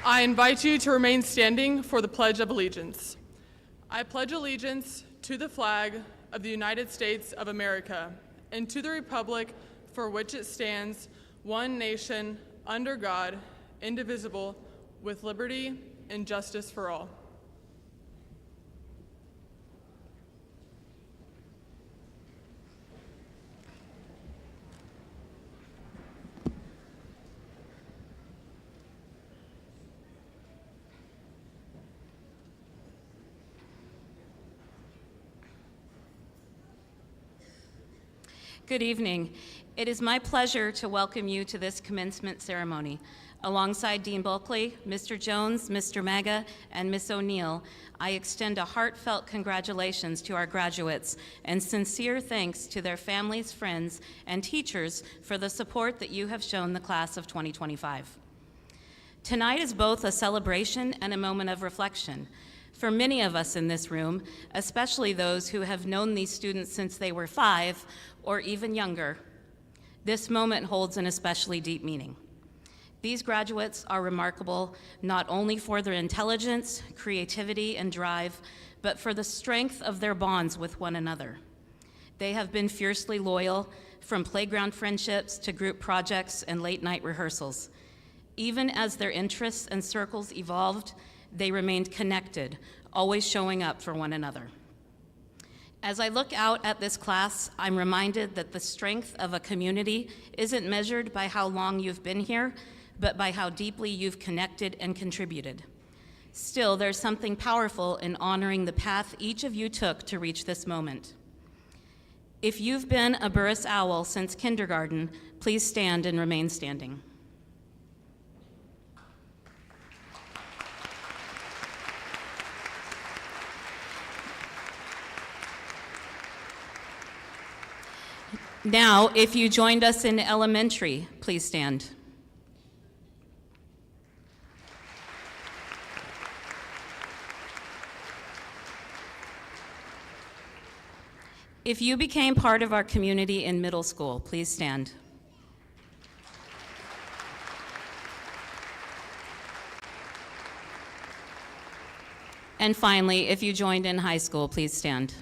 I invite you to remain standing for the Pledge of Allegiance. I pledge allegiance to the flag of the United States of America and to the republic for which it stands, one nation, under God, indivisible, with liberty and justice for all. Good evening. It is my pleasure to welcome you to this commencement ceremony. Alongside Dean Bulkley, Mr. Jones, Mr. Maga, and Ms. O'Neill, I extend a heartfelt congratulations to our graduates and sincere thanks to their families, friends, and teachers for the support that you have shown the class of 2025. Tonight is both a celebration and a moment of reflection. For many of us in this room, especially those who have known these students since they were 5 or even younger, this moment holds an especially deep meaning. These graduates are remarkable not only for their intelligence, creativity, and drive, but for the strength of their bonds with one another. They have been fiercely loyal, from playground friendships to group projects and late-night rehearsals. Even as their interests and circles evolved, they remained connected, always showing up for one another. As I look out at this class, I'm reminded that the strength of a community isn't measured by how long you've been here, but by how deeply you've connected and contributed. Still, there's something powerful in honoring the path each of you took to reach this moment. If you've been a Burris Owl since kindergarten, please stand and remain standing. Now, if you joined us in elementary, please stand. If you became part of our community in middle school, please stand. And finally, if you joined in high school, please stand.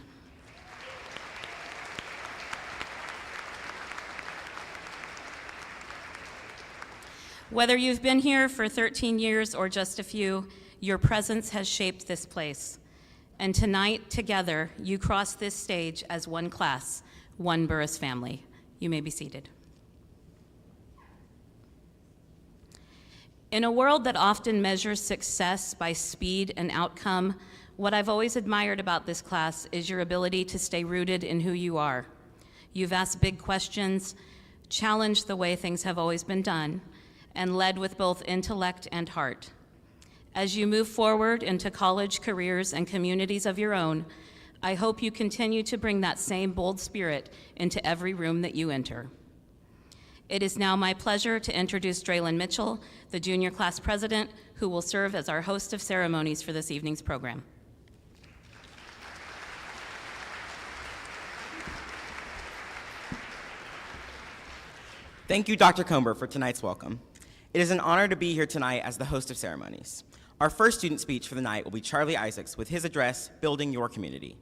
Whether you've been here for 13 years or just a few, your presence has shaped this place. And tonight, together, you cross this stage as one class, one Burris family. You may be seated. In a world that often measures success by speed and outcome, what I've always admired about this class is your ability to stay rooted in who you are. You've asked big questions, challenged the way things have always been done, and led with both intellect and heart. As you move forward into college careers and communities of your own, I hope you continue to bring that same bold spirit into every room that you enter. It is now my pleasure to introduce Draylon Mitchell, the junior class president, who will serve as our host of ceremonies for this evening's program. Thank you, Dr. Comber, for tonight's welcome. It is an honor to be here tonight as the host of ceremonies. Our first student speech for the night will be Charlie Isaacs with his address, Building Your Community.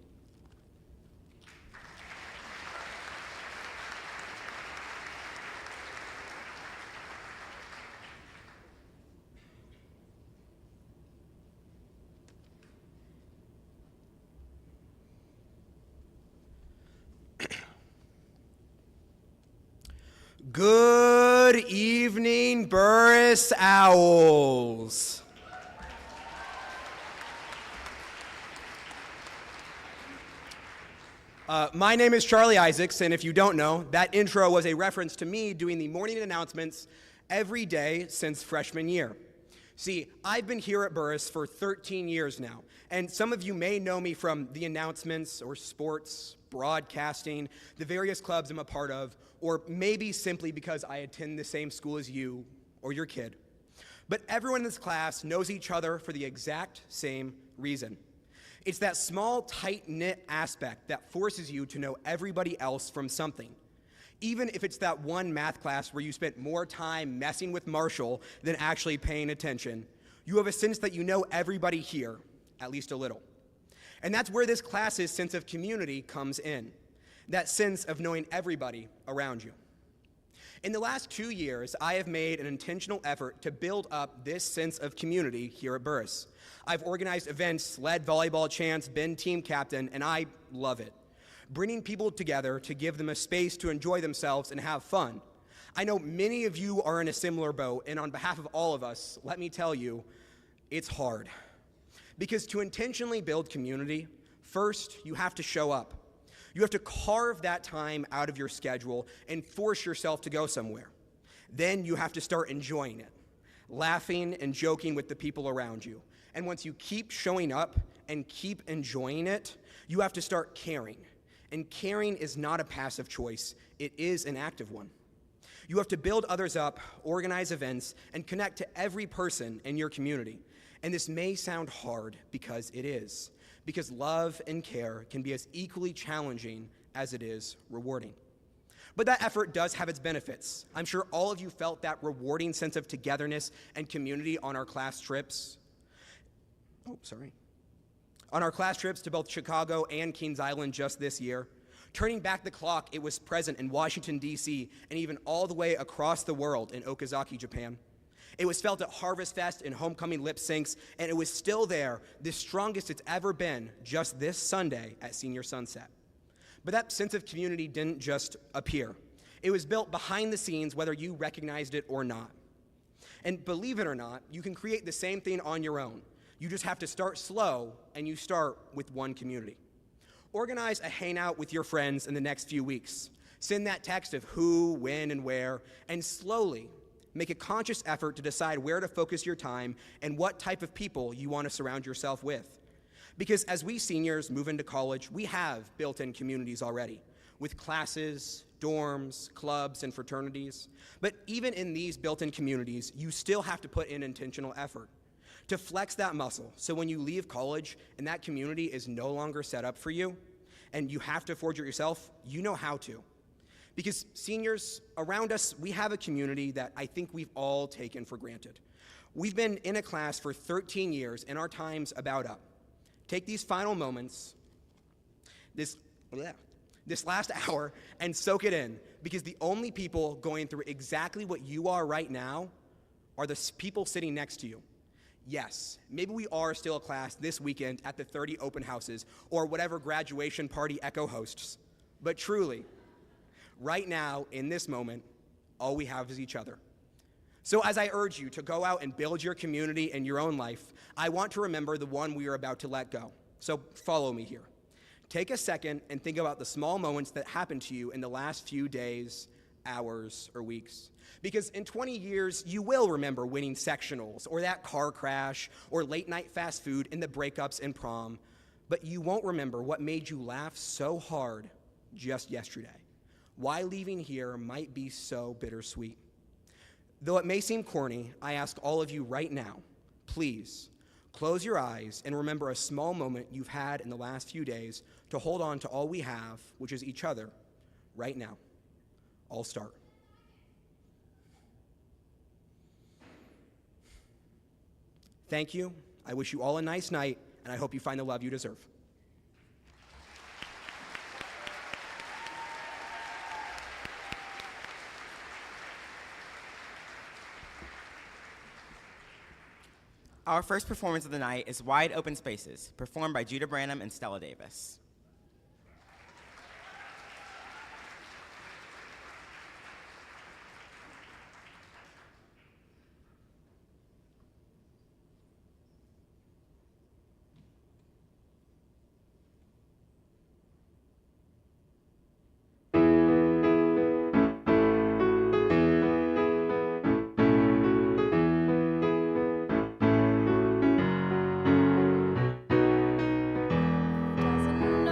Good evening, Burris Owls. My name is Charlie Isaacs, and if you don't know, that intro was a reference to me doing the morning announcements every day since freshman year. See, I've been here at Burris for 13 years now, and some of you may know me from the announcements or sports, broadcasting, the various clubs I'm a part of, or maybe simply because I attend the same school as you or your kid. But everyone in this class knows each other for the exact same reason. It's that small, tight-knit aspect that forces you to know everybody else from something. Even if it's that one math class where you spent more time messing with Marshall than actually paying attention, You have a sense that you know everybody here, at least a little. And that's where this class's sense of community comes in, that sense of knowing everybody around you. In the last 2 years, I have made an intentional effort to build up this sense of community here at Burris. I've organized events, led volleyball chants, been team captain, and I love it. Bringing people together to give them a space to enjoy themselves and have fun. I know many of you are in a similar boat, and on behalf of all of us, let me tell you, it's hard. Because to intentionally build community, first, you have to show up. You have to carve that time out of your schedule and force yourself to go somewhere. Then you have to start enjoying it, laughing and joking with the people around you. And once you keep showing up and keep enjoying it, you have to start caring. And caring is not a passive choice, it is an active one. You have to build others up, organize events, and connect to every person in your community. And this may sound hard because it is. Because love and care can be as equally challenging as it is rewarding. But that effort does have its benefits. I'm sure all of you felt that rewarding sense of togetherness and community on our class trips. On our class trips to both Chicago and Kings Island just this year. Turning back the clock, it was present in Washington, D.C., and even all the way across the world in Okazaki, Japan. It was felt at Harvest Fest and homecoming lip syncs, and it was still there, the strongest it's ever been, just this Sunday at Senior Sunset. But that sense of community didn't just appear. It was built behind the scenes, whether you recognized it or not. And believe it or not, you can create the same thing on your own. You just have to start slow, and you start with one community. Organize a hangout with your friends in the next few weeks. Send that text of who, when, and where, and slowly make a conscious effort to decide where to focus your time and what type of people you want to surround yourself with. Because as we seniors move into college, we have built-in communities already, with classes, dorms, clubs, and fraternities. But even in these built-in communities, you still have to put in intentional effort to flex that muscle, so when you leave college and that community is no longer set up for you, and you have to forge it yourself, you know how to. Because seniors, around us, we have a community that I think we've all taken for granted. We've been in a class for 13 years, and our time's about up. Take these final moments, this last hour, and soak it in, because the only people going through exactly what you are right now are the people sitting next to you. Yes, maybe we are still a class this weekend at the 30 open houses or whatever graduation party Echo hosts, but truly, right now, in this moment, all we have is each other. So as I urge you to go out and build your community and your own life, I want to remember the one we are about to let go. So follow me here. Take a second and think about the small moments that happened to you in the last few days, hours, or weeks. Because in 20 years, you will remember winning sectionals, or that car crash, or late night fast food, and the breakups in prom. But you won't remember what made you laugh so hard just yesterday. Why leaving here might be so bittersweet. Though it may seem corny, I ask all of you right now, please close your eyes and remember a small moment you've had in the last few days to hold on to all we have, which is each other, right now. I'll start. Thank you. I wish you all a nice night, and I hope you find the love you deserve. Our first performance of the night is Wide Open Spaces, performed by Judah Branham and Stella Davis. Doesn't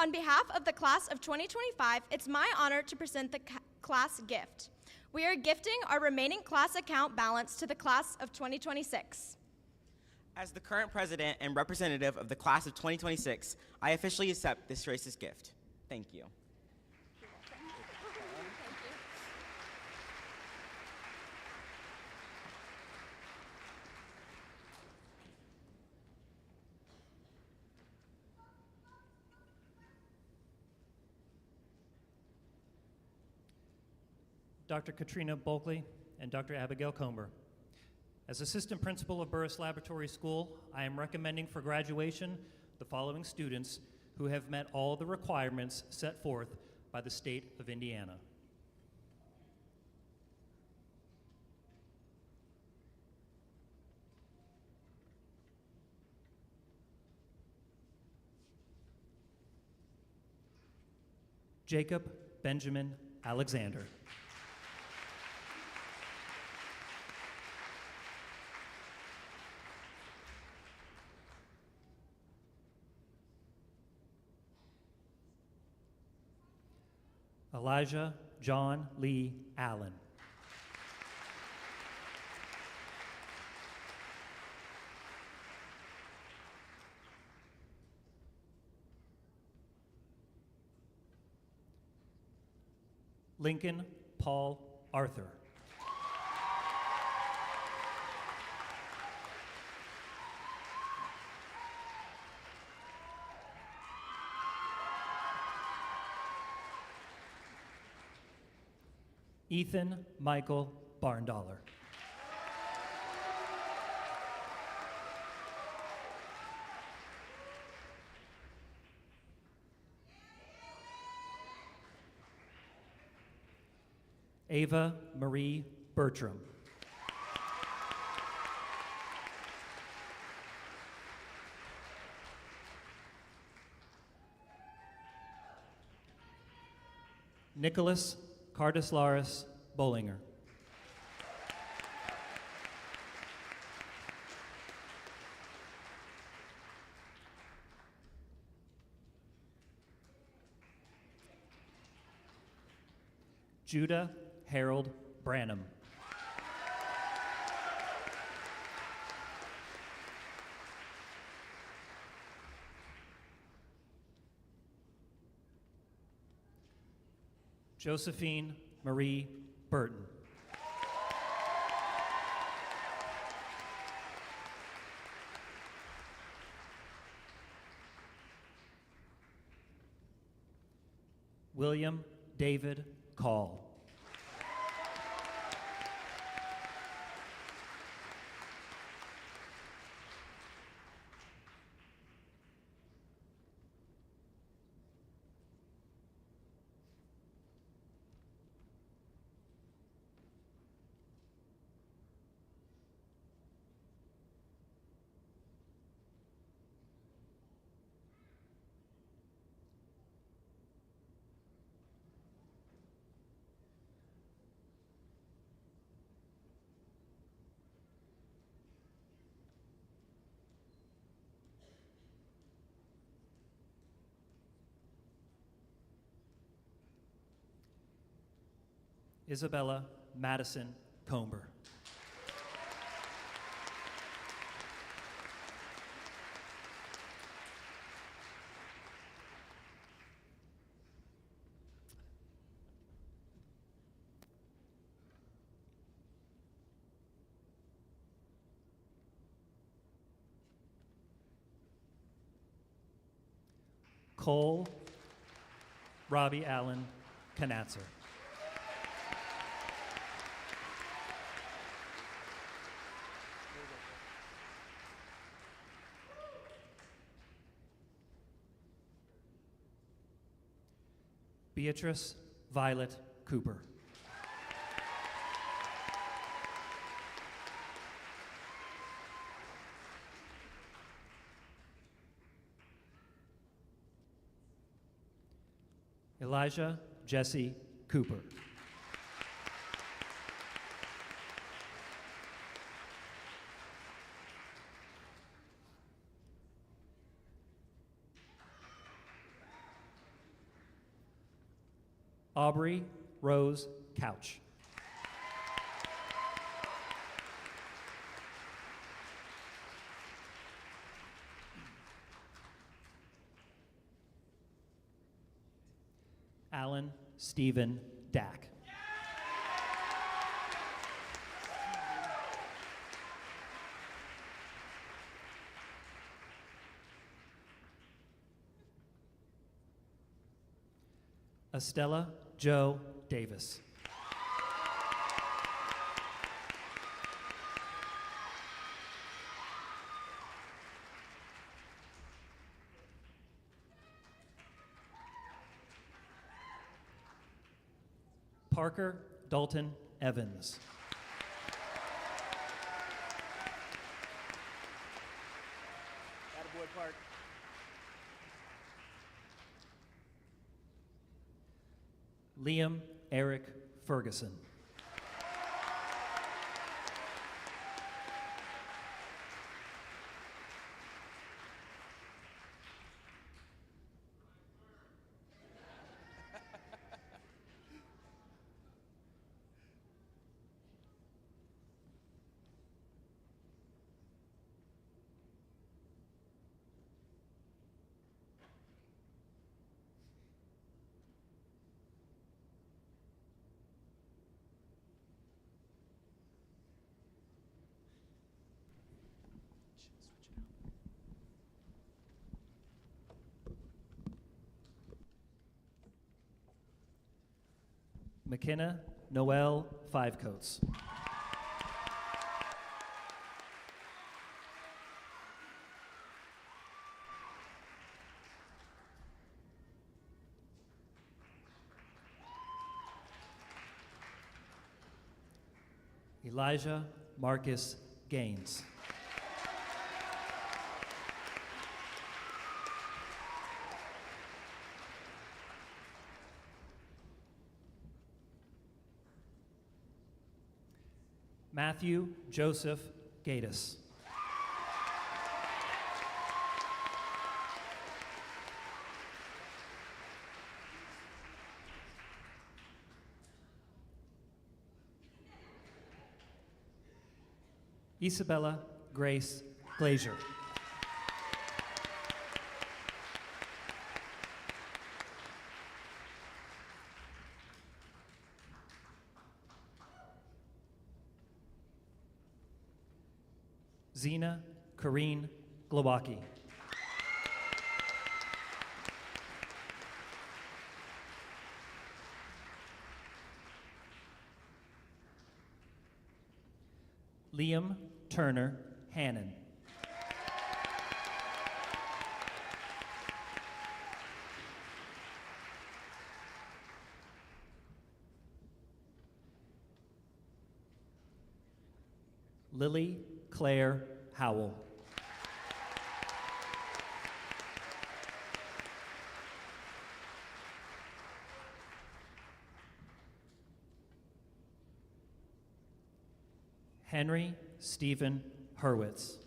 On behalf of the class of 2025, it's my honor to present the class gift. We are gifting our remaining class account balance to the class of 2026. As the current president and representative of the class of 2026, I officially accept this gracious gift. Thank you. Dr. Katrina Bulkley and Dr. Abigail Comber. As Assistant Principal of Burris Laboratory School, I am recommending for graduation the following students who have met all the requirements set forth by the state of Indiana. Jacob Benjamin Alexander. Elijah John Lee Allen. Lincoln Paul Arthur. Ethan Michael Barndollar. Ava Marie Bertram. Nicholas Cardislaris Bollinger. Judah Harold Branham. Josephine Marie Burton. William David Call. Isabella Madison Comber. Cole Robbie Allen Knatzer. Beatrice Violet Cooper. Elijah Jesse Cooper. Aubrey Rose Couch. Alan Stephen Dack. Estella Joe Davis. Parker Dalton Evans. Attaboy, Park. Liam Eric Ferguson. McKenna Noel Fivecoats. Elijah Marcus Gaines. Matthew Joseph Gatus. Isabella Grace Glazier. Zena Kareen Glowacki. Liam Turner Hannon. Lily Claire Howell. Henry Stephen Hurwitz.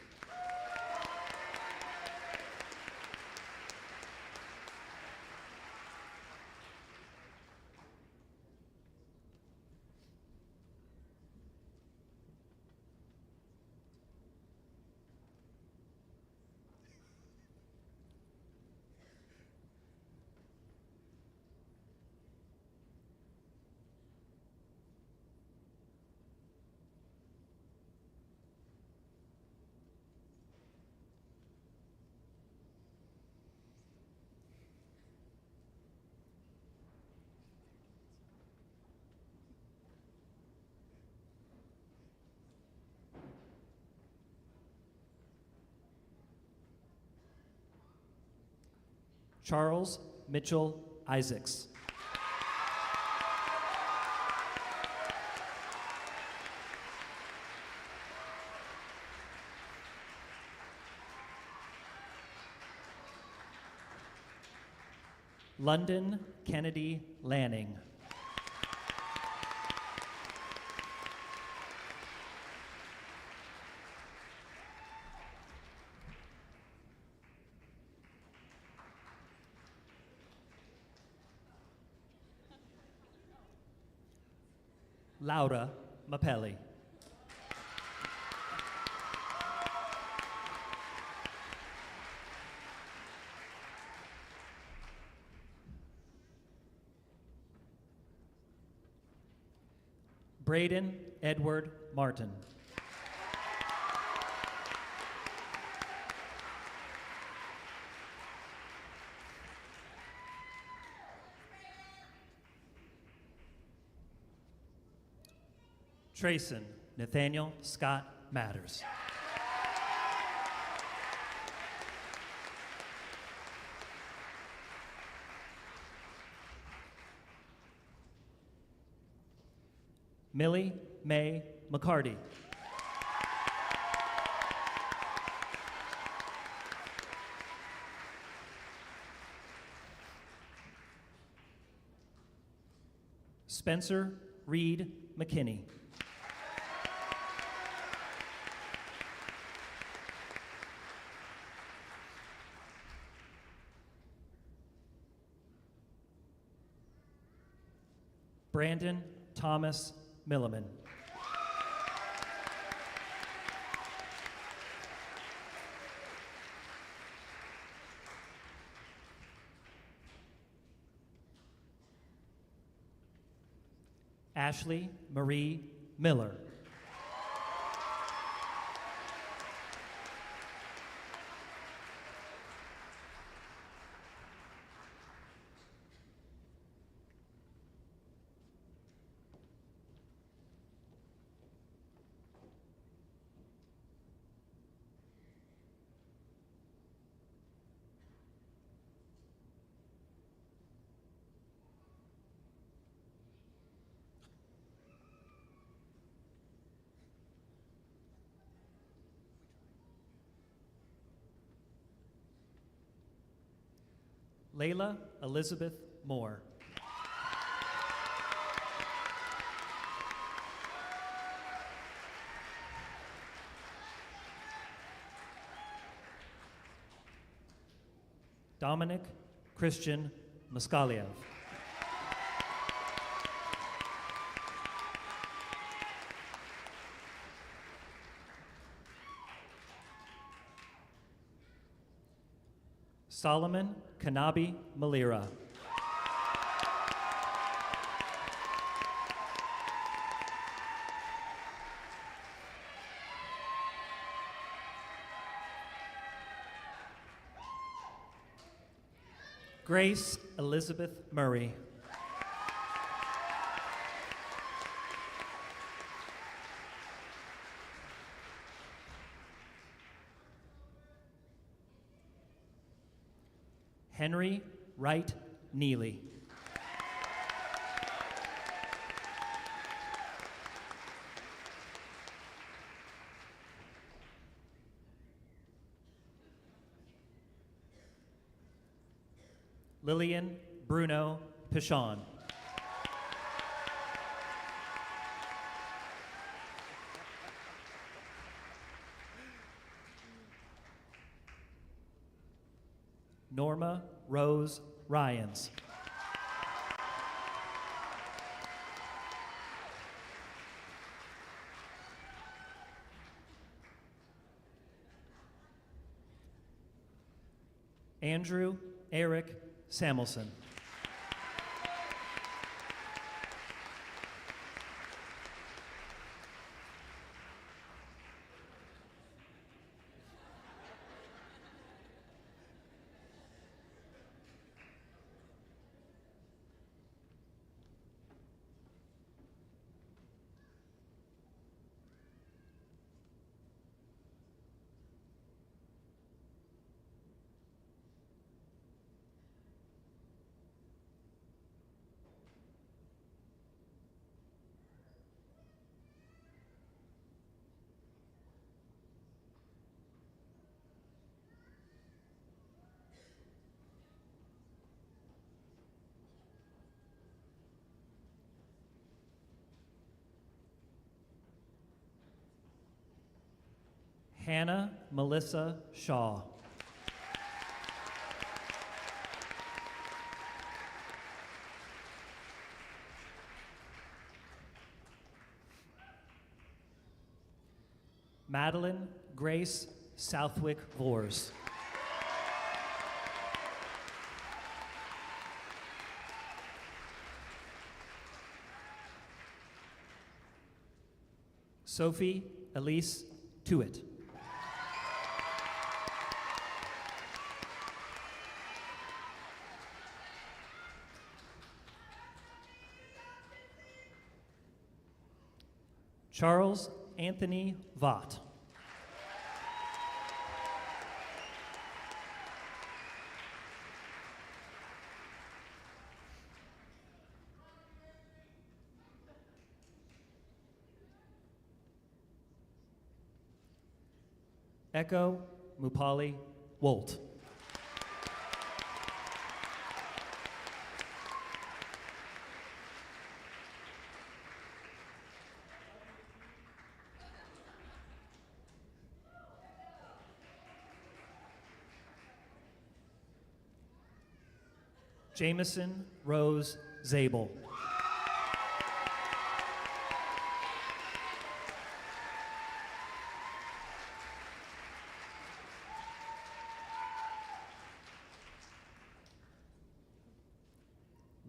Charles Mitchell Isaacs. London Kennedy Lanning. Laura Mapelli. Braden Edward Martin. Trayson Nathaniel Scott Matters. Millie Mae McCarty. Spencer Reed McKinney. Brandon Thomas Milliman. Ashley Marie Miller. Layla Elizabeth Moore. Dominic Christian Moskaliev. Solomon Kanabi Malira. Grace Elizabeth Murray. Henry Wright Neely. Lillian Bruno Pichon. Norma Rose Ryans. Andrew Eric Samuelson. Hannah Melissa Shaw. Madeline Grace Southwick Vors. Sophie Elise Tewitt. Charles Anthony Vaught. Echo Mupali Wolt. Jameson Rose Zabel.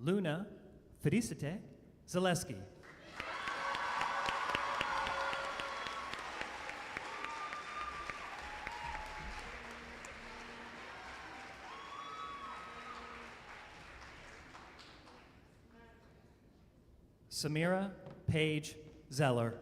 Luna Felicite Zaleski. Samira Paige Zeller.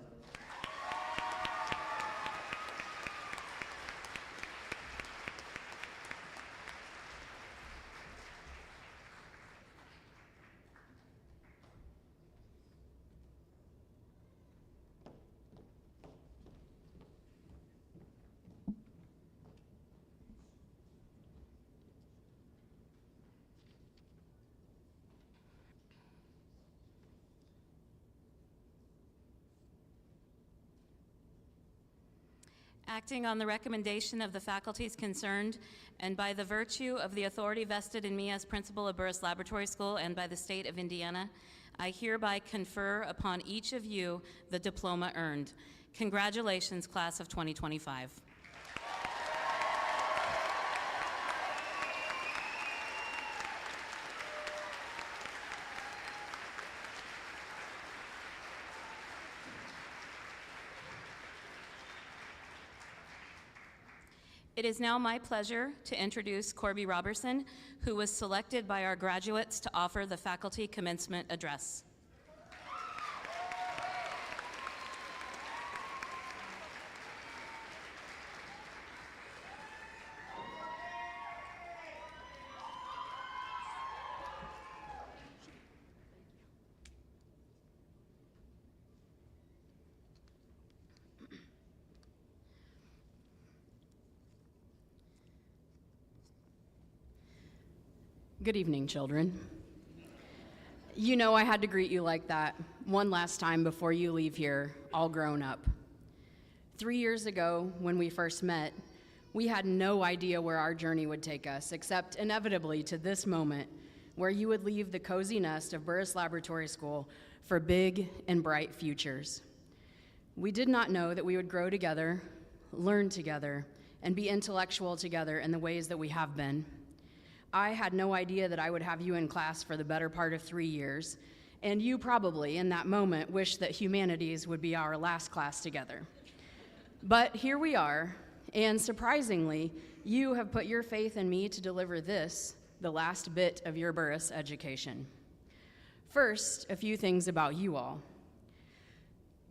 Acting on the recommendation of the faculties concerned and by the virtue of the authority vested in me as principal of Burris Laboratory School and by the state of Indiana, I hereby confer upon each of you the diploma earned. Congratulations, class of 2025. It is now my pleasure to introduce Corby Robertson, who was selected by our graduates to offer the faculty commencement address. Good evening, children. You know I had to greet you like that one last time before you leave here, all grown up. 3 years ago, when we first met, we had no idea where our journey would take us, except inevitably to this moment, where you would leave the cozy nest of Burris Laboratory School for big and bright futures. We did not know that we would grow together, learn together, and be intellectual together in the ways that we have been. I had no idea that I would have you in class for the better part of 3 years, and you probably, in that moment, wished that humanities would be our last class together. But here we are, and surprisingly, you have put your faith in me to deliver this, the last bit of your Burris education. First, a few things about you all.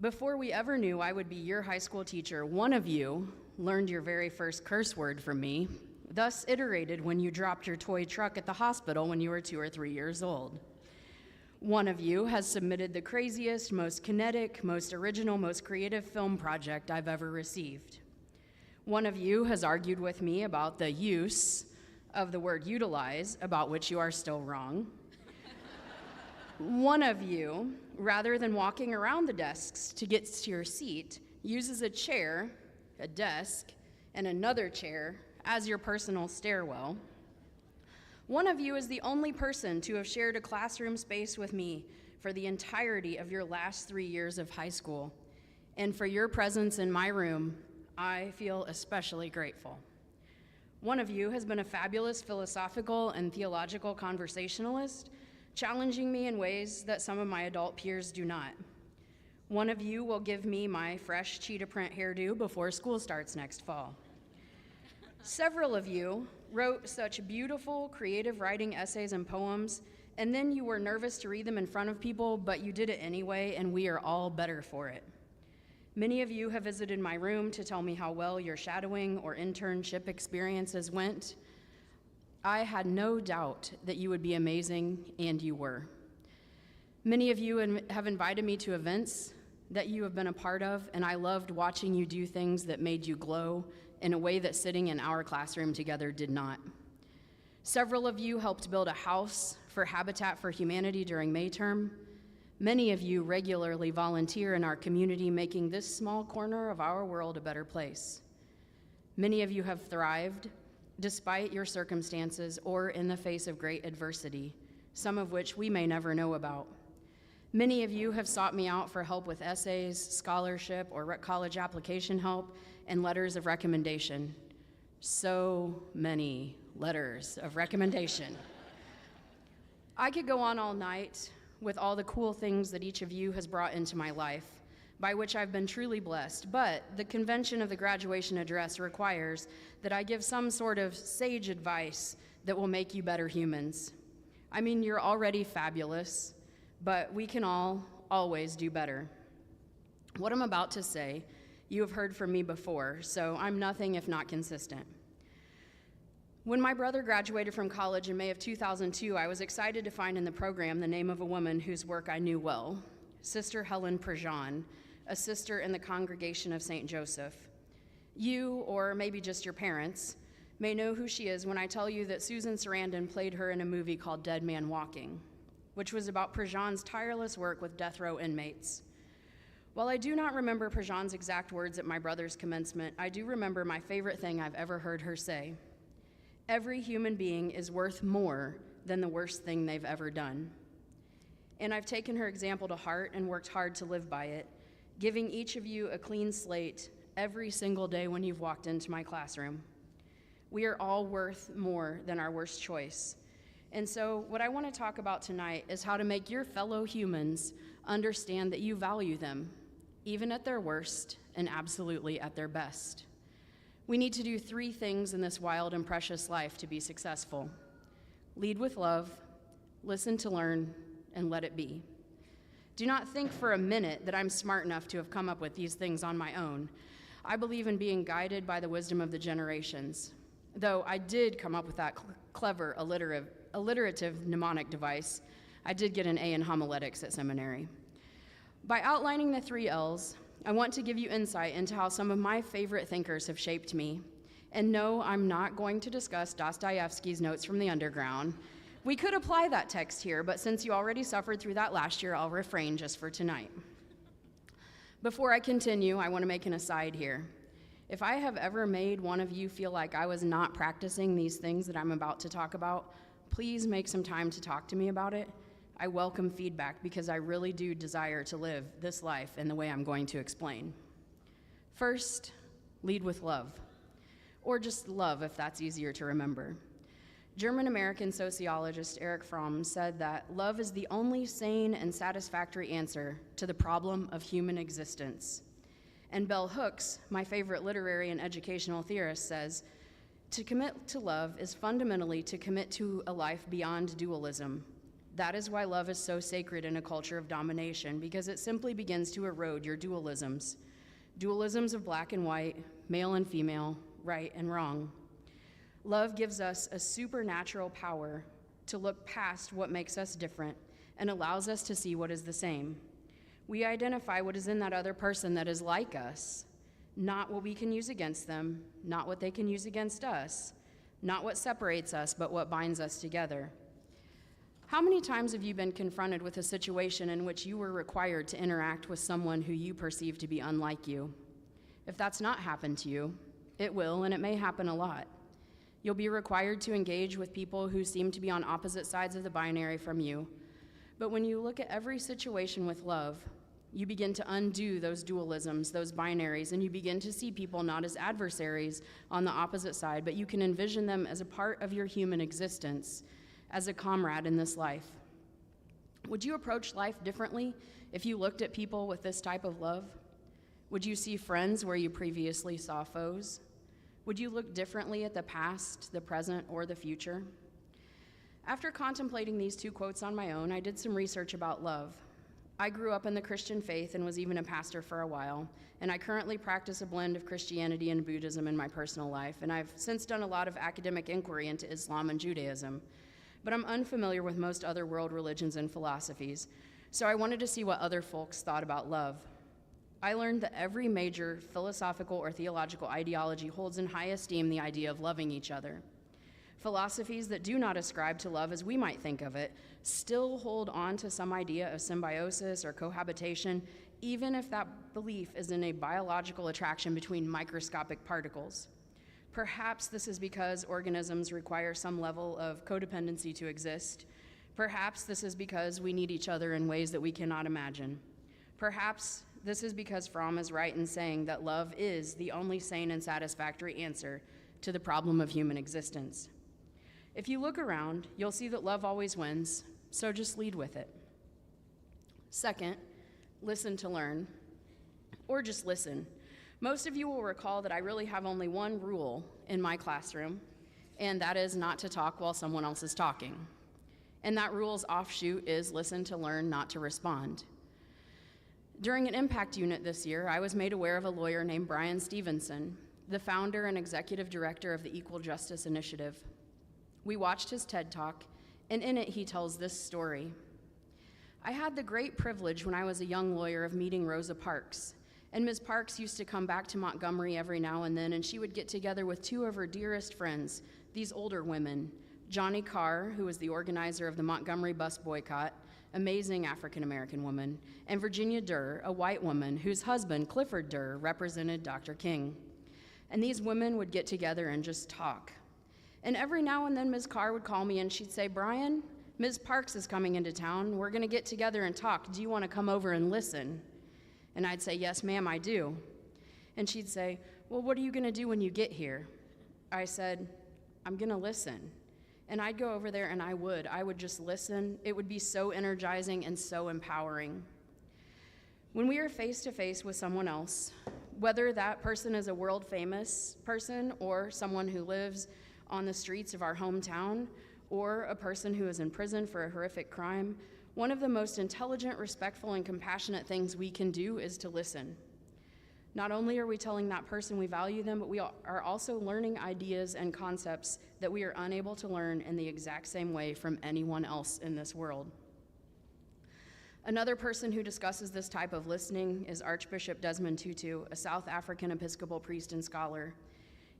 Before we ever knew I would be your high school teacher, one of you learned your very first curse word from me, thus iterated when you dropped your toy truck at the hospital when you were 2 or 3 years old. One of you has submitted the craziest, most kinetic, most original, most creative film project I've ever received. One of you has argued with me about the use of the word utilize, about which you are still wrong. One of you, rather than walking around the desks to get to your seat, uses a chair, a desk, and another chair as your personal stairwell. One of you is the only person to have shared a classroom space with me for the entirety of your last 3 years of high school. And for your presence in my room, I feel especially grateful. One of you has been a fabulous philosophical and theological conversationalist, challenging me in ways that some of my adult peers do not. One of you will give me my fresh cheetah print hairdo before school starts next fall. Several of you wrote such beautiful, creative writing essays and poems, and then you were nervous to read them in front of people, but you did it anyway, and we are all better for it. Many of you have visited my room to tell me how well your shadowing or internship experiences went. I had no doubt that you would be amazing, and you were. Many of you have invited me to events that you have been a part of, and I loved watching you do things that made you glow in a way that sitting in our classroom together did not. Several of you helped build a house for Habitat for Humanity during May term. Many of you regularly volunteer in our community, making this small corner of our world a better place. Many of you have thrived despite your circumstances or in the face of great adversity, some of which we may never know about. Many of you have sought me out for help with essays, scholarship, or college application help, and letters of recommendation. So many letters of recommendation. I could go on all night with all the cool things that each of you has brought into my life, by which I've been truly blessed, but the convention of the graduation address requires that I give some sort of sage advice that will make you better humans. I mean, you're already fabulous, but we can all always do better. What I'm about to say, you have heard from me before, so I'm nothing if not consistent. When my brother graduated from college in May of 2002, I was excited to find in the program the name of a woman whose work I knew well, Sister Helen Prejean, a sister in the Congregation of St. Joseph. You, or maybe just your parents, may know who she is when I tell you that Susan Sarandon played her in a movie called Dead Man Walking, which was about Prejean's tireless work with death row inmates. While I do not remember Prejean's exact words at my brother's commencement, I do remember my favorite thing I've ever heard her say. Every human being is worth more than the worst thing they've ever done. And I've taken her example to heart and worked hard to live by it, giving each of you a clean slate every single day when you've walked into my classroom. We are all worth more than our worst choice. And so what I want to talk about tonight is how to make your fellow humans understand that you value them, even at their worst and absolutely at their best. We need to do 3 things in this wild and precious life to be successful. Lead with love, listen to learn, and let it be. Do not think for a minute that I'm smart enough to have come up with these things on my own. I believe in being guided by the wisdom of the generations. Though I did come up with that clever alliterative mnemonic device, I did get an A in homiletics at seminary. By outlining the 3 L's, I want to give you insight into how some of my favorite thinkers have shaped me. And no, I'm not going to discuss Dostoevsky's Notes from the Underground. We could apply that text here, but since you already suffered through that last year, I'll refrain just for tonight. Before I continue, I want to make an aside here. If I have ever made one of you feel like I was not practicing these things that I'm about to talk about, please make some time to talk to me about it. I welcome feedback because I really do desire to live this life in the way I'm going to explain. First, lead with love, or just love if that's easier to remember. German-American sociologist Erich Fromm said that love is the only sane and satisfactory answer to the problem of human existence. And Bell Hooks, my favorite literary and educational theorist, says, to commit to love is fundamentally to commit to a life beyond dualism. That is why love is so sacred in a culture of domination, because it simply begins to erode your dualisms. Dualisms of black and white, male and female, right and wrong. Love gives us a supernatural power to look past what makes us different and allows us to see what is the same. We identify what is in that other person that is like us, not what we can use against them, not what they can use against us, not what separates us, but what binds us together. How many times have you been confronted with a situation in which you were required to interact with someone who you perceive to be unlike you? If that's not happened to you, it will, and it may happen a lot. You'll be required to engage with people who seem to be on opposite sides of the binary from you. But when you look at every situation with love, You begin to undo those dualisms, those binaries, and you begin to see people not as adversaries on the opposite side, but you can envision them as a part of your human existence, as a comrade in this life. Would you approach life differently if you looked at people with this type of love? Would you see friends where you previously saw foes? Would you look differently at the past, the present, or the future? After contemplating these two quotes on my own, I did some research about love. I grew up in the Christian faith and was even a pastor for a while, and I currently practice a blend of Christianity and Buddhism in my personal life, and I've since done a lot of academic inquiry into Islam and Judaism, but I'm unfamiliar with most other world religions and philosophies, so I wanted to see what other folks thought about love. I learned that every major philosophical or theological ideology holds in high esteem the idea of loving each other. Philosophies that do not ascribe to love as we might think of it still hold on to some idea of symbiosis or cohabitation, even if that belief is in a biological attraction between microscopic particles. Perhaps this is because organisms require some level of codependency to exist. Perhaps this is because we need each other in ways that we cannot imagine. Perhaps this is because Fromm is right in saying that love is the only sane and satisfactory answer to the problem of human existence. If you look around, you'll see that love always wins, so just lead with it. Second, listen to learn, or just listen. Most of you will recall that I really have only one rule in my classroom, and that is not to talk while someone else is talking. And that rule's offshoot is listen to learn, not to respond. During an impact unit this year, I was made aware of a lawyer named Brian Stevenson, the founder and executive director of the Equal Justice Initiative. We watched his TED Talk, and in it he tells this story. I had the great privilege when I was a young lawyer of meeting Rosa Parks, and Ms. Parks used to come back to Montgomery every now and then, and she would get together with two of her dearest friends, these older women, Johnny Carr, who was the organizer of the Montgomery bus boycott, amazing African-American woman, and Virginia Durr, a white woman whose husband, Clifford Durr, represented Dr. King. And these women would get together and just talk. And every now and then, Ms. Carr would call me and she'd say, "Brian, Ms. Parks is coming into town. We're gonna get together and talk. Do you wanna come over and listen?" And I'd say, "Yes, ma'am, I do." And she'd say, "Well, what are you gonna do when you get here?" I said, "I'm gonna listen." And I'd go over there and I would just listen. It would be so energizing and so empowering. When we are face to face with someone else, whether that person is a world famous person or someone who lives on the streets of our hometown, or a person who is in prison for a horrific crime, one of the most intelligent, respectful, and compassionate things we can do is to listen. Not only are we telling that person we value them, but we are also learning ideas and concepts that we are unable to learn in the exact same way from anyone else in this world. Another person who discusses this type of listening is Archbishop Desmond Tutu, a South African Episcopal priest and scholar.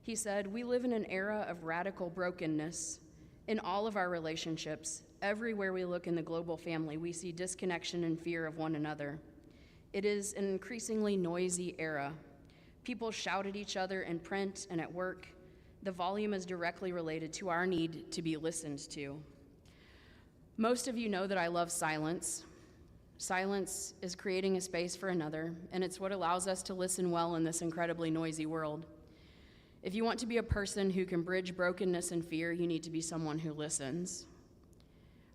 He said, "We live in an era of radical brokenness. In all of our relationships, everywhere we look in the global family, we see disconnection and fear of one another. It is an increasingly noisy era. People shout at each other in print and at work. The volume is directly related to our need to be listened to." Most of you know that I love silence. Silence is creating a space for another, and it's what allows us to listen well in this incredibly noisy world. If you want to be a person who can bridge brokenness and fear, you need to be someone who listens.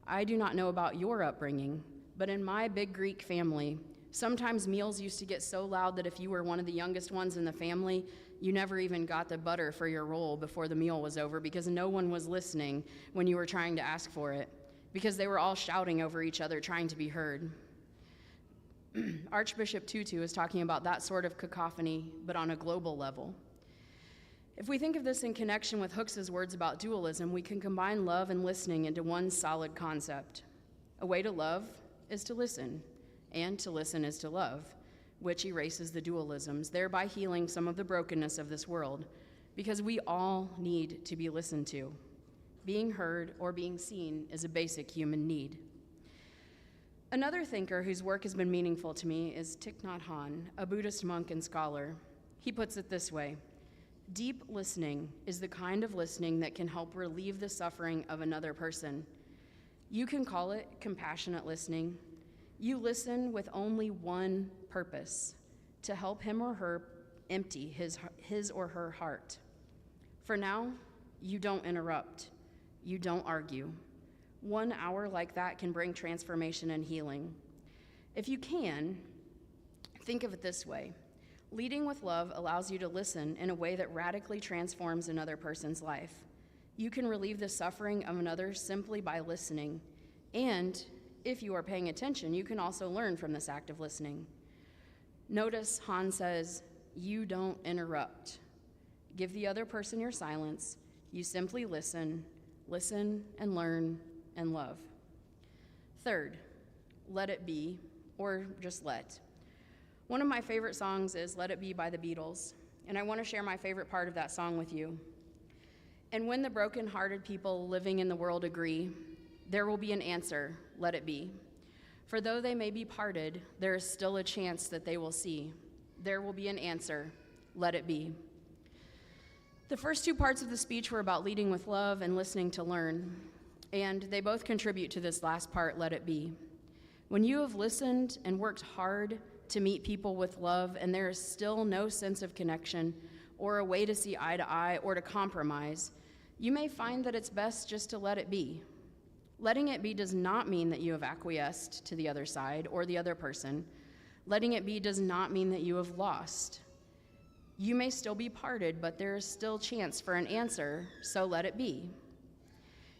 I do not know about your upbringing, but in my big Greek family, sometimes meals used to get so loud that if you were one of the youngest ones in the family, you never even got the butter for your roll before the meal was over because no one was listening when you were trying to ask for it, because they were all shouting over each other trying to be heard. Archbishop Tutu is talking about that sort of cacophony, but on a global level. If we think of this in connection with Hooks's words about dualism, we can combine love and listening into one solid concept. A way to love is to listen, and to listen is to love, which erases the dualisms, thereby healing some of the brokenness of this world, because we all need to be listened to. Being heard or being seen is a basic human need. Another thinker whose work has been meaningful to me is Thich Nhat Hanh, a Buddhist monk and scholar. He puts it this way: "Deep listening is the kind of listening that can help relieve the suffering of another person. You can call it compassionate listening. You listen with only one purpose, to help him or her empty his or her heart. For now, you don't interrupt. You don't argue. 1 hour like that can bring transformation and healing. If you can, think of it this way. Leading with love allows you to listen in a way that radically transforms another person's life. You can relieve the suffering of another simply by listening. And if you are paying attention, you can also learn from this act of listening. Notice Han says, you don't interrupt. Give the other person your silence. You simply listen and learn and love. Third, let it be, or just let. One of my favorite songs is Let It Be by the Beatles, and I want to share my favorite part of that song with you. And when the broken-hearted people living in the world agree, there will be an answer, let it be. For though they may be parted, there is still a chance that they will see. There will be an answer, let it be. The first two parts of the speech were about leading with love and listening to learn, and they both contribute to this last part, let it be. When you have listened and worked hard to meet people with love and there is still no sense of connection or a way to see eye to eye or to compromise, you may find that it's best just to let it be. Letting it be does not mean that you have acquiesced to the other side or the other person. Letting it be does not mean that you have lost. You may still be parted, but there is still chance for an answer, so let it be.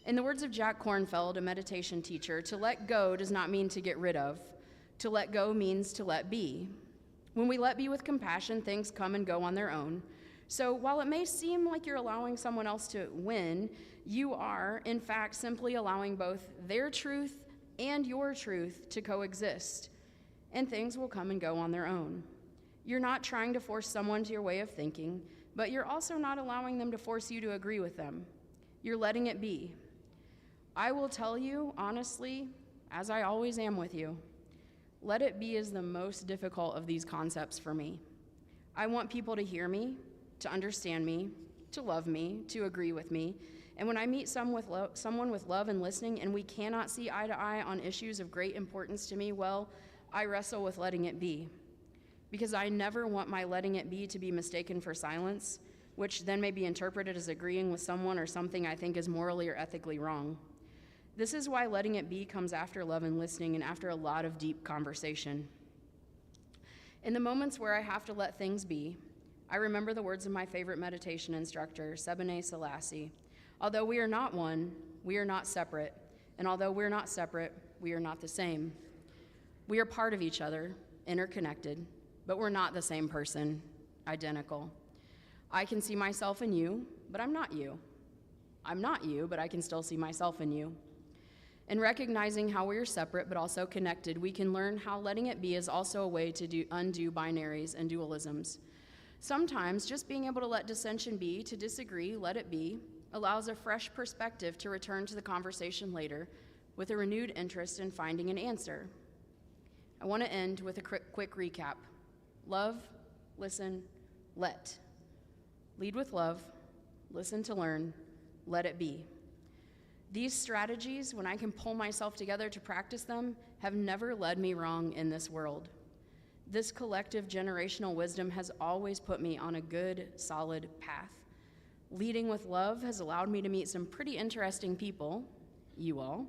In the words of Jack Kornfeld, a meditation teacher, to let go does not mean to get rid of. To let go means to let be. When we let be with compassion, things come and go on their own. So while it may seem like you're allowing someone else to win, you are, in fact, simply allowing both their truth and your truth to coexist, and things will come and go on their own. You're not trying to force someone to your way of thinking, but you're also not allowing them to force you to agree with them. You're letting it be. I will tell you, honestly, as I always am with you, let it be is the most difficult of these concepts for me. I want people to hear me, to understand me, to love me, to agree with me. And when I meet someone with love and listening and we cannot see eye to eye on issues of great importance to me, well, I wrestle with letting it be. Because I never want my letting it be to be mistaken for silence, which then may be interpreted as agreeing with someone or something I think is morally or ethically wrong. This is why letting it be comes after love and listening and after a lot of deep conversation. In the moments where I have to let things be, I remember the words of my favorite meditation instructor, Sebene Selassie. Although we are not one, we are not separate. And although we're not separate, we are not the same. We are part of each other, interconnected, but we're not the same person, identical. I can see myself in you, but I'm not you. I'm not you, but I can still see myself in you. In recognizing how we are separate but also connected, we can learn how letting it be is also a way to undo binaries and dualisms. Sometimes just being able to let dissension be, to disagree, let it be, allows a fresh perspective to return to the conversation later with a renewed interest in finding an answer. I want to end with a quick recap. Love, listen, let. Lead with love, listen to learn, let it be. These strategies, when I can pull myself together to practice them, have never led me wrong in this world. This collective generational wisdom has always put me on a good, solid path. Leading with love has allowed me to meet some pretty interesting people, you all.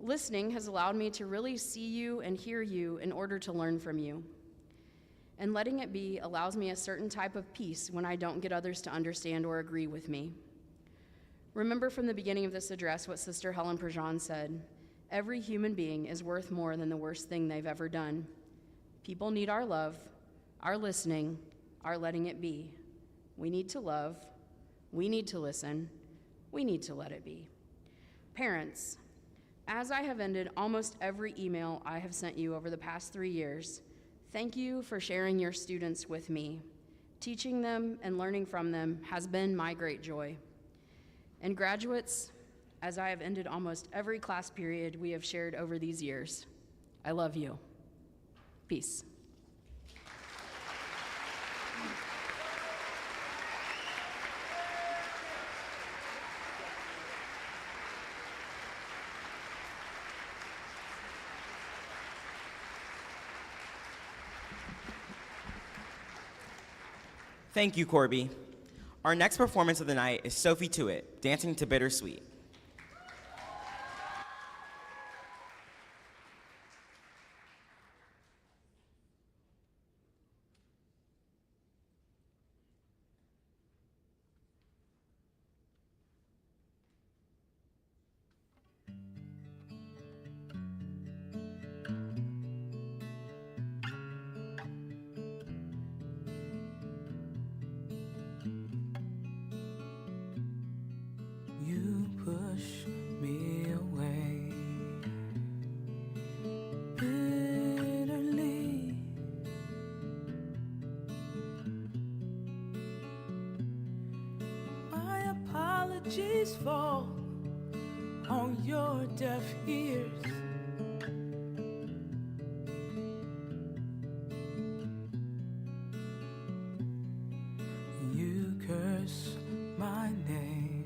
Listening has allowed me to really see you and hear you in order to learn from you. And letting it be allows me a certain type of peace when I don't get others to understand or agree with me. Remember from the beginning of this address what Sister Helen Prejean said, every human being is worth more than the worst thing they've ever done. People need our love, our listening, our letting it be. We need to love, we need to listen, we need to let it be. Parents, as I have ended almost every email I have sent you over the past 3 years, thank you for sharing your students with me. Teaching them and learning from them has been my great joy. And graduates, as I have ended almost every class period we have shared over these years, I love you. Peace. Thank you, Corby. Our next performance of the night is Sophie Tuitt, dancing to Bittersweet. You push me away bitterly. My apologies fall on your deaf ears. You curse my name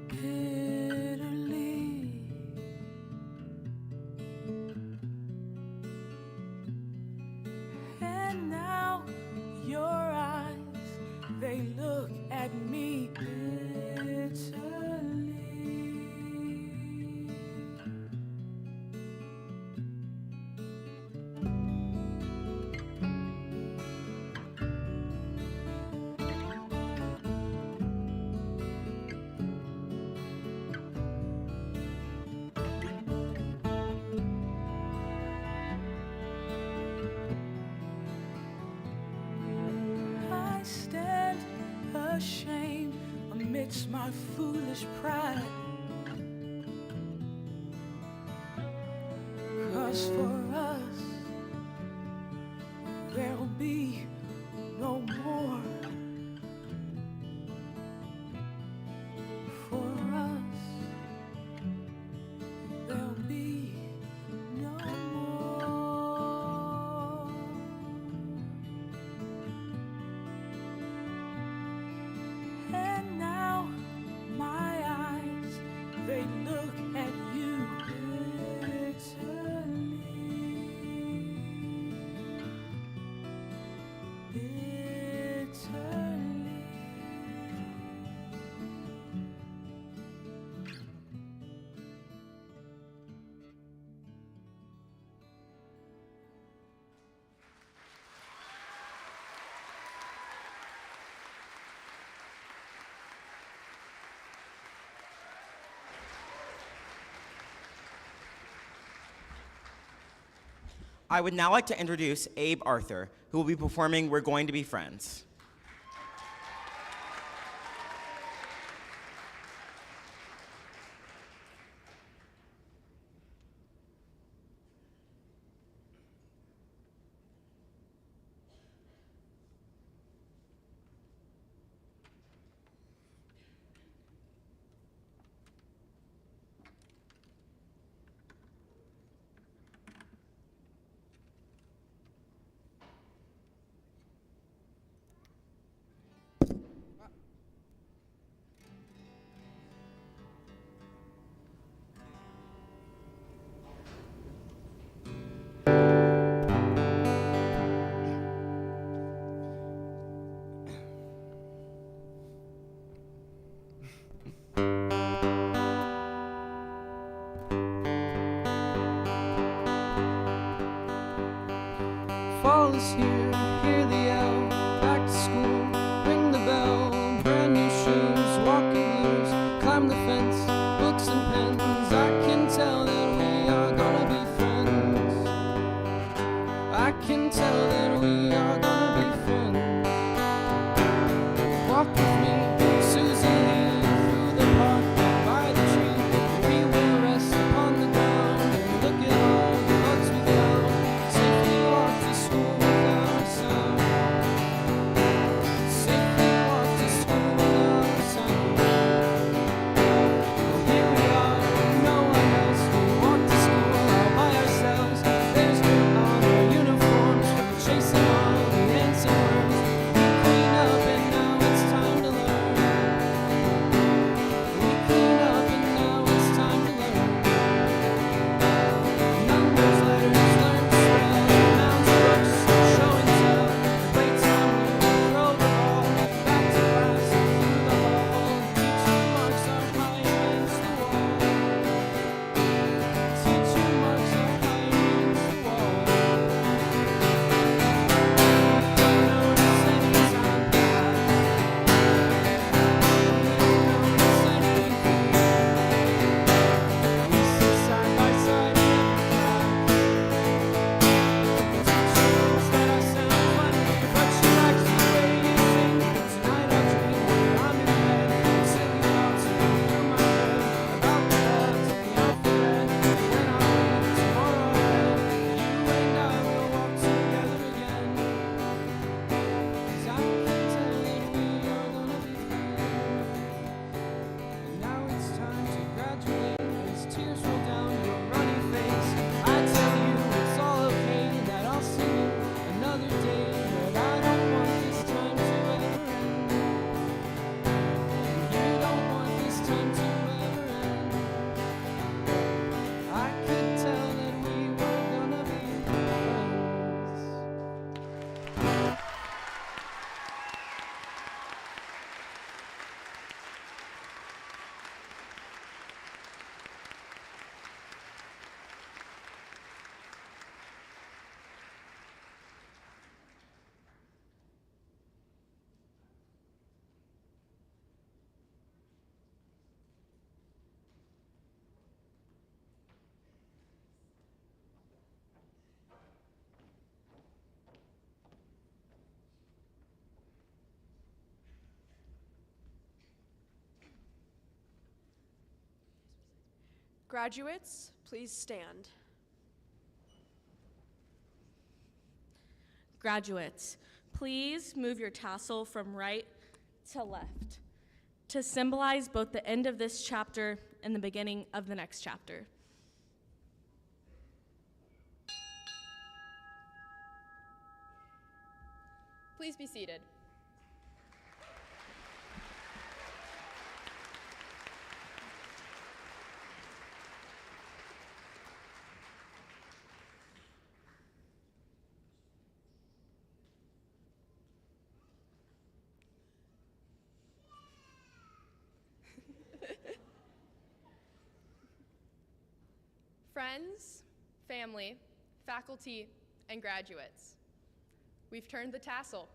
bitterly. And now your eyes, they look at me bitterly. I stand ashamed amidst my foolish pride. 'Cause for us, there'll be no more. For us, there'll be no more. And now my eyes, they look at you bitterly. Bitterly. I would now like to introduce Abe Arthur, who will be performing We're Going to Be Friends. Fall is here, hear the yell, back to school, ring the bell, brand new shoes, walking blues, climb the fence, books and pens. I can tell that we are gonna be friends. I can tell that we are gonna be friends. Walk with me, Susie Lee, through the park, by the tree. We will rest upon the ground and look at all the bugs we found. Safely walk to school without a sound. Safely walk to school without a sound. Graduates, please stand. Graduates, please move your tassel from right to left to symbolize both the end of this chapter and the beginning of the next chapter. Please be seated. Friends, family, faculty, and graduates, we've turned the tassel,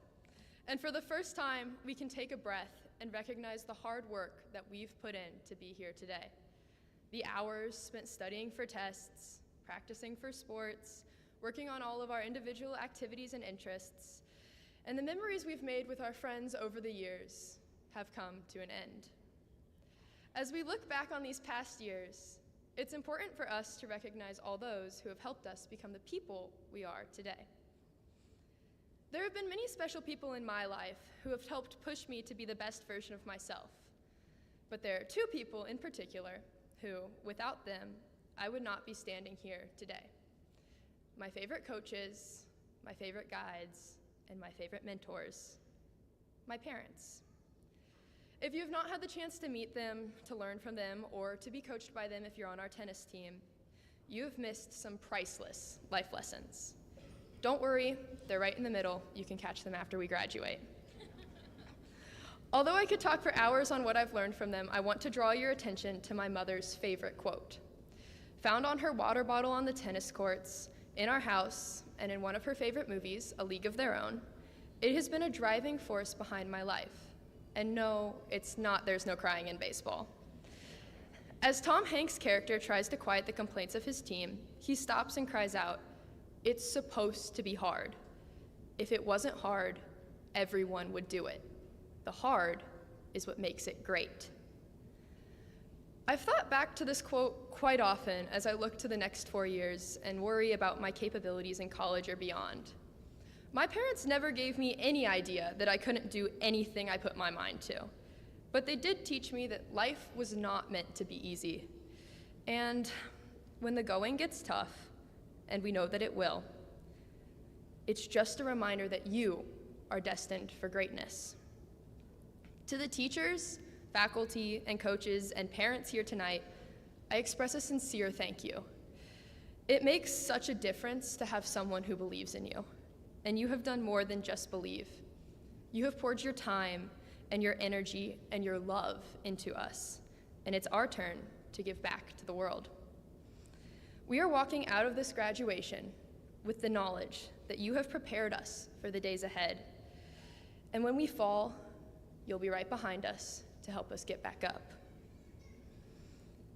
and for the first time, we can take a breath and recognize the hard work that we've put in to be here today. The hours spent studying for tests, practicing for sports, working on all of our individual activities and interests, and the memories we've made with our friends over the years have come to an end. As we look back on these past years, it's important for us to recognize all those who have helped us become the people we are today. There have been many special people in my life who have helped push me to be the best version of myself. But there are two people in particular who, without them, I would not be standing here today. My favorite coaches, my favorite guides, and my favorite mentors, my parents. If you have not had the chance to meet them, to learn from them, or to be coached by them if you're on our tennis team, you have missed some priceless life lessons. Don't worry, they're right in the middle. You can catch them after we graduate. Although I could talk for hours on what I've learned from them, I want to draw your attention to my mother's favorite quote. Found on her water bottle on the tennis courts, in our house, and in one of her favorite movies, A League of Their Own, it has been a driving force behind my life. And no, it's not There's No Crying in Baseball. As Tom Hanks' character tries to quiet the complaints of his team, he stops and cries out, "It's supposed to be hard. If it wasn't hard, everyone would do it. The hard is what makes it great." I've thought back to this quote quite often as I look to the next 4 years and worry about my capabilities in college or beyond. My parents never gave me any idea that I couldn't do anything I put my mind to, but they did teach me that life was not meant to be easy. And when the going gets tough, and we know that it will, it's just a reminder that you are destined for greatness. To the teachers, faculty, and coaches and parents here tonight, I express a sincere thank you. It makes such a difference to have someone who believes in you. And you have done more than just believe. You have poured your time and your energy and your love into us, and it's our turn to give back to the world. We are walking out of this graduation with the knowledge that you have prepared us for the days ahead, and when we fall, you'll be right behind us to help us get back up.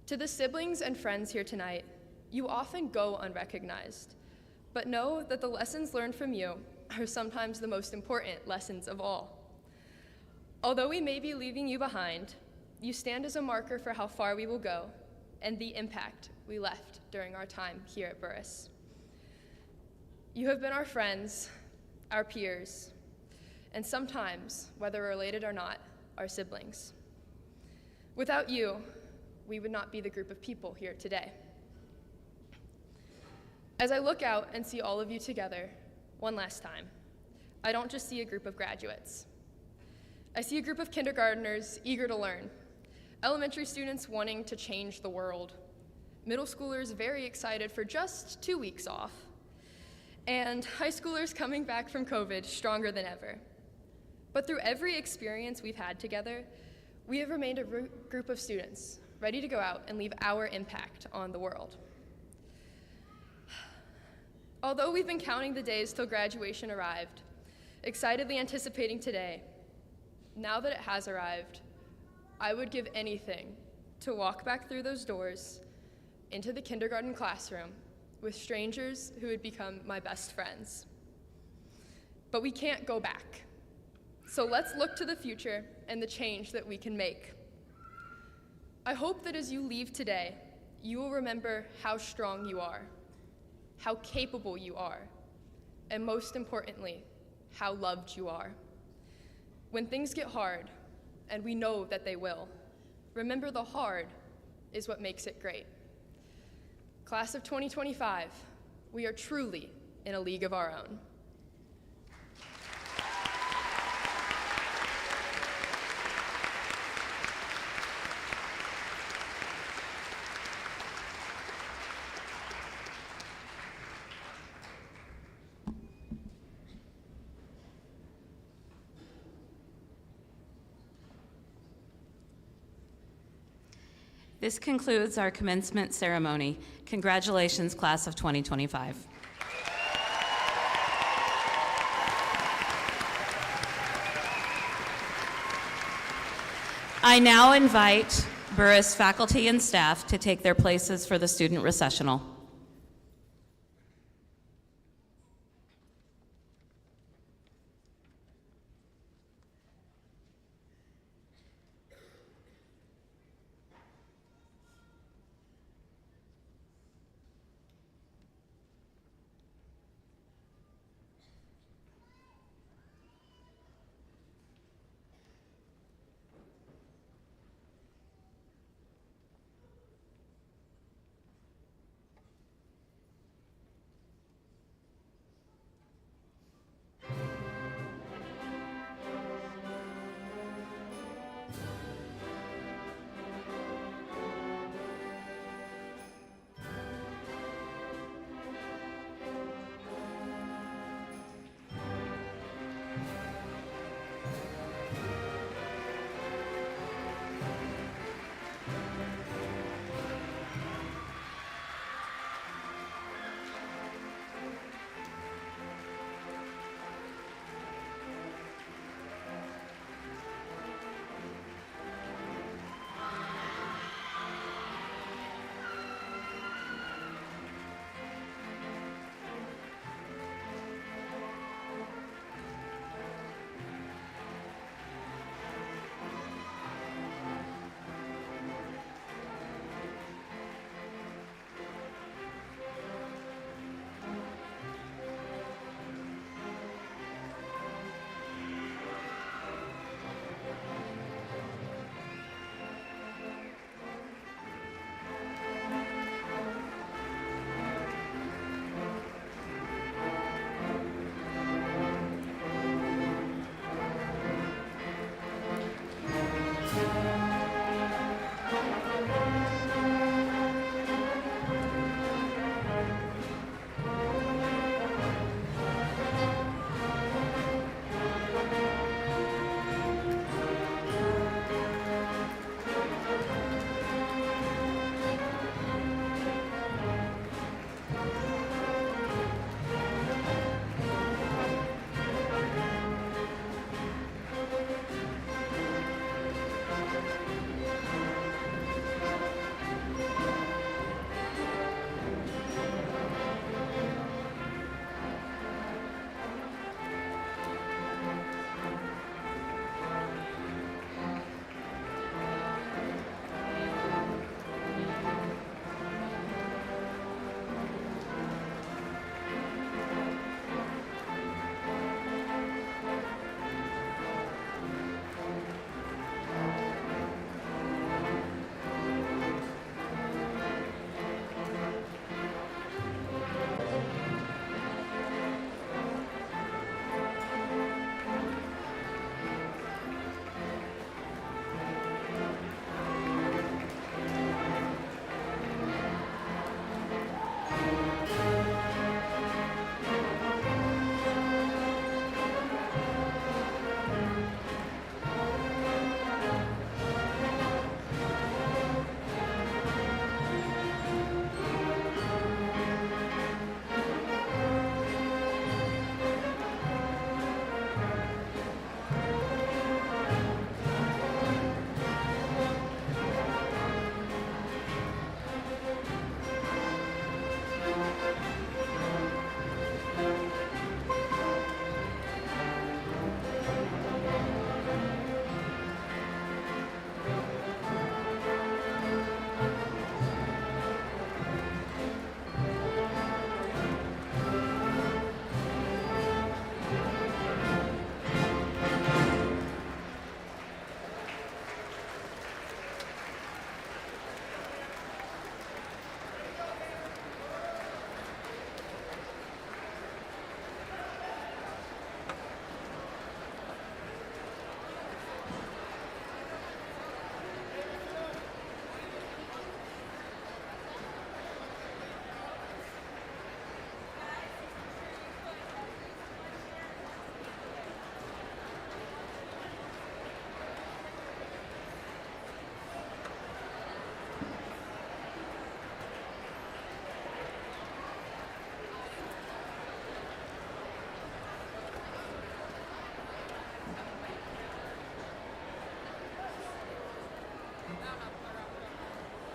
To the siblings and friends here tonight, you often go unrecognized. But know that the lessons learned from you are sometimes the most important lessons of all. Although we may be leaving you behind, you stand as a marker for how far we will go and the impact we left during our time here at Burris. You have been our friends, our peers, and sometimes, whether related or not, our siblings. Without you, we would not be the group of people here today. As I look out and see all of you together, one last time, I don't just see a group of graduates. I see a group of kindergartners eager to learn, elementary students wanting to change the world, middle schoolers very excited for just 2 weeks off, and high schoolers coming back from COVID stronger than ever. But through every experience we've had together, we have remained a group of students ready to go out and leave our impact on the world. Although we've been counting the days till graduation arrived, excitedly anticipating today, now that it has arrived, I would give anything to walk back through those doors into the kindergarten classroom with strangers who would become my best friends. But we can't go back. So let's look to the future and the change that we can make. I hope that as you leave today, you will remember how strong you are, how capable you are, and most importantly, how loved you are. When things get hard, and we know that they will, remember the hard is what makes it great. Class of 2025, we are truly in a league of our own. This concludes our commencement ceremony. Congratulations, class of 2025. I now invite Burris faculty and staff to take their places for the student recessional.